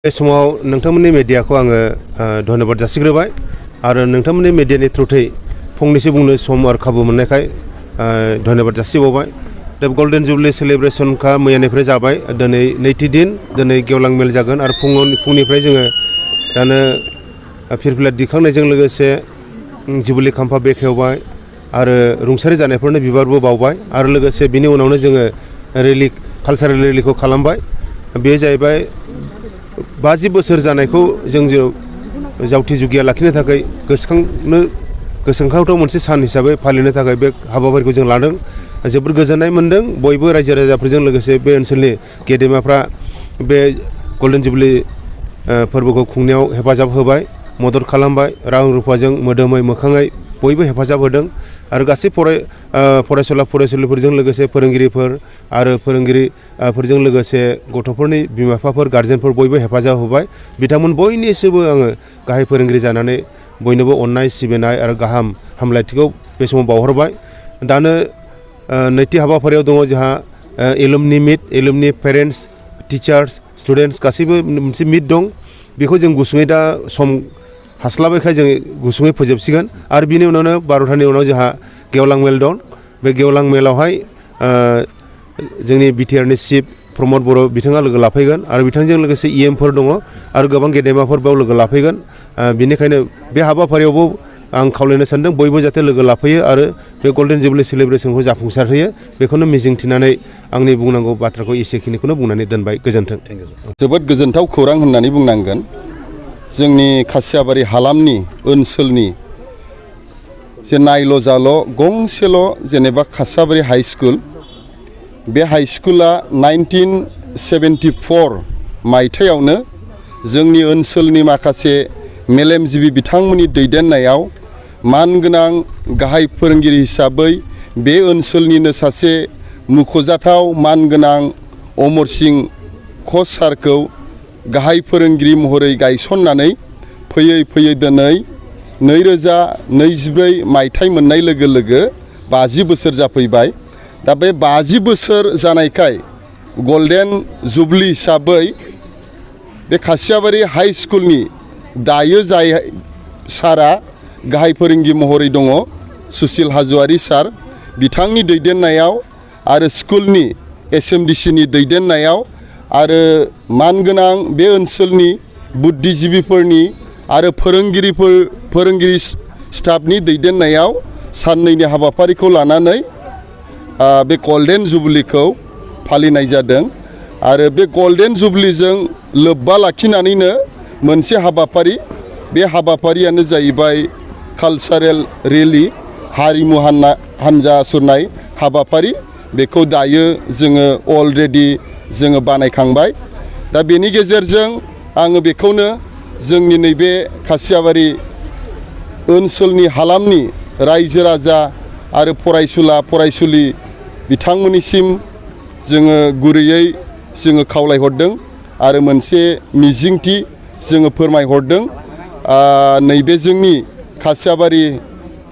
बे समाव नोंथांमोननि मिडियाखौ आङो धन्यबाद जासिग्रोबाय आरो नोंथांमोननि मिडियानि थ्रुयै फंनैसो बुंनो सम आरो खाबु मोननायखाय धन्यबाद जासिबावबाय। दा गल्डेन जुबली सेलिब्रेशनखा मैयानिफ्राय जाबाय, दिनै नैथि दिन, दिनै गेवलां मेल जागोन आरो फुंनिफ्राय जोङो दानो फिरफिला दिखांनायजों लोगोसे जुबली खाम्फा बेखेवबाय आरो रुंसारि जानायफोरनो बिबारबो बावबाय आरो लोगोसे बिनि उनावनो जोङो रेलि कालचारेल रेलिखौ खालामबाय। बे जाहैबाय 50 बोसोर जानायखौ जों जावथि जुगिया लाखिनो थाखाय गोसोखांथाव मोनसे सान हिसाबै फालिनो थाखाय बे हाबाफारिखौ जों लादों। जोबोद गोजोननाय मोन्दों। बयबो रायजो राजाफोरजों लोगोसे बे ओनसोलनि गेदेमाफ्रा बे गल्डेन जुबली फोरबोखौ खुंनायाव हेफाजाब होबाय, मदद खालामबाय, रां रुफाजों मोदोमै मोखाङै बयबो हेफाजाब होदों आरो गासै फरायसुला फरायसुलिफोरजों लोगोसे फोरोंगिरिफोर आरो फोरोंगिरिफोरजों लोगोसे गथ'फोरनि बिमा बिफाफोर गार्जेनफोर बयबो हेफाजाब होबाय। बिथांमोन बयनिसिमबो आङो गाहाय फोरोंगिरि जानानै बयनोबो अननाय सिबिनाय आरो गाहाम हामलायथिखौ बे समाव बावहरबाय। दानो नैथि हाबाफारियाव दङ जोंहा एलुमनि मिट, एलुमनि पेरेन्टस, टिचार्स, स्टुडेन्टस गासैबो मोनसे मिट दं। बेखौ जों गुसुङै दा सम हास्लाबैखाय जों गुसुङै फोजोबसिगोन आरो बिनि उनावनो 12थानि उनाव जोंहा गेवलां मेल दं। बे गेवलां मेलावहाय जोंनि बिटिआरनि चिफ प्रमद बर' बिथाङा लोगो लाफैगोन आरो बिथांजों लोगोसे इएमफोर दङ आरो गोबां गेदेमाफोर बेयाव लोगो लाफैगोन। बेनिखायनो बे हाबाफारियावबो आं खावलायनो सानदों बयबो जाहाथे लोगो लाफैयो आरो बे गल्डेन जुबली सेलिब्रेशनखौ जाफुंसार होयो। बेखौनो मिजिंथिनानै आंनि बुंनांगौ बाथ्राखौ एसेखिनिखौनो बुंनानै दोनबाय। गोजोन्थों। जोबोद गोजोनथाव खौरां होननानै बुंनांगोन। जोंनि खासियाबारि हालामनि ओनसोलनि जे नायल' जाल' गंसेल' जेनेबा खासियाबारि हाइ स्कुल, बे हाइ स्कुला 1974 मायथाइयावनो जोंनि ओनसोलनि माखासे मेलेमजिबि बिथांमोननि दैदेननायाव मानगोनां गाहाय फोरोंगिरि हिसाबै बे ओनसोलनिनो सासे मुख'जाथाव मानगोनां अमर सिं कच सारखौ गाहाय फोरोंगिरि महरै गायसननानै फैयै फैयै दिनै 2024 मायथाइ मोननाय लोगो लोगो 50 बोसोर जाफैबाय। दा बे 50 बोसोर जानायखाय गल्डेन जुबली हिसाबै बे खासियाबारि हाइ स्कुलनि दायो जाय सारा गाहाय फोरोंगिरि महरै दङ सुसिल हाज'वारि सार, बिथांनि दैदेननायाव आरो स्कुलनि एसएमडिसिनि दैदेननायाव आरो मानगोनां बे ओनसोलनि बुद्धिजिबिफोरनि आरो फोरोंगिरि स्टाफनि दैदेननायाव साननैनि हाबाफारिखौ लानानै बे गल्डेन जुबलीखौ फालिनाय जादों आरो बे गल्डेन जुबलीजों लोब्बा लाखिनानैनो मोनसे हाबाफारि, बे हाबाफारियानो जाहैबाय कालचारेल रेलि, हारिमु हान्जा सुरनाय हाबाफारि। बेखौ दायो जोङो अलरेडि जोङो बानायखांबाय। दा बेनि गेजेरजों आङो बेखौनो जोंनि नैबे खासियाबारि ओनसोलनि हालामनि रायजो राजा आरो फरायसुला फरायसुलि बिथांमोननिसिम जोङो गुरैयै जोङो खावलायहरदों आरो मोनसे मिजिंथि जोङो फोरमायहरदों। नैबे जोंनि खासियाबारि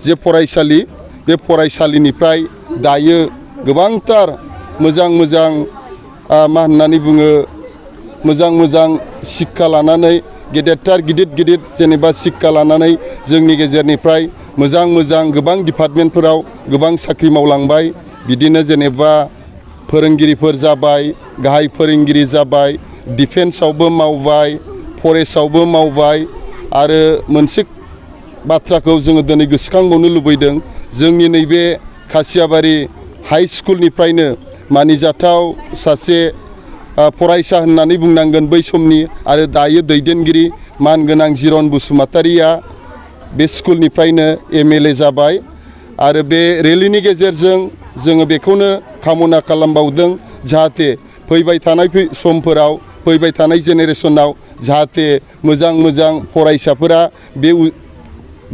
जे फरायसालि, बे फरायसालिनिफ्राय दायो गोबांथार मोजां मा होननानै बुङो, मोजां शिक्षा लानानै गिदिर जेनेबा शिक्षा लानानै जोंनि गेजेरनिफ्राय मोजां गोबां डिपार्टमेन्टफोराव गोबां साख्रि मावलांबाय। बिदिनो जेनेबा फोरोंगिरिफोर जाबाय, गाहाय फोरोंगिरि जाबाय, डिफेन्सआवबो मावबाय, फरेस्टआवबो मावबाय आरो मोनसे बाथ्राखौ जोङो दिनै गोसोखांबावनो लुबैदों। जोंनि नैबे खासियाबारि हाइ स्कुलनिफ्रायनो मानिजाथाव सासे फरायसा होननानै बुंनांगोन बै समनि आरो दायो दैदेनगिरि मानगोनां जिरन बसुमतारिया बे स्कुलनिफ्रायनो एमएलए जाबाय आरो बे रेलिनि गेजेरजों जोङो बेखौनो कामना खालामबावदों जाहाथे फैबाय थानाय समफोराव, फैबाय थानाय जेनेरेसनाव जाहाथे मोजां फरायसाफोरा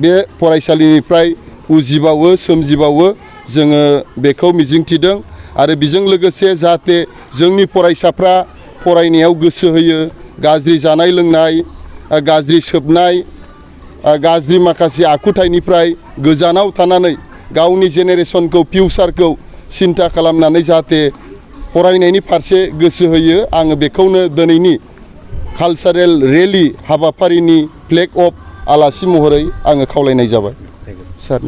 बे फरायसालिनिफ्राय उजिबावो, सोमजिबावो, जोङो बेखौ मिजिंथिदों आरो बेजों लोगोसे जाहाथे जोंनि फरायसाफ्रा फरायनायाव गोसो होयो, गाज्रि जानाय लोंनाय, गाज्रि सोबनाय, गाज्रि माखासे आखुथायनिफ्राय गोजानाव थानानै गावनि जेनेरेसनखौ, फिउचारखौ सिन्था खालामनानै जाहाथे फरायनायनि फारसे गोसो होयो। आङो बेखौनो दिनैनि कालचारेल रेलि हाबाफारिनि फ्लेग अफ आलासि महरै आङो खावलायनाय जाबाय सारनि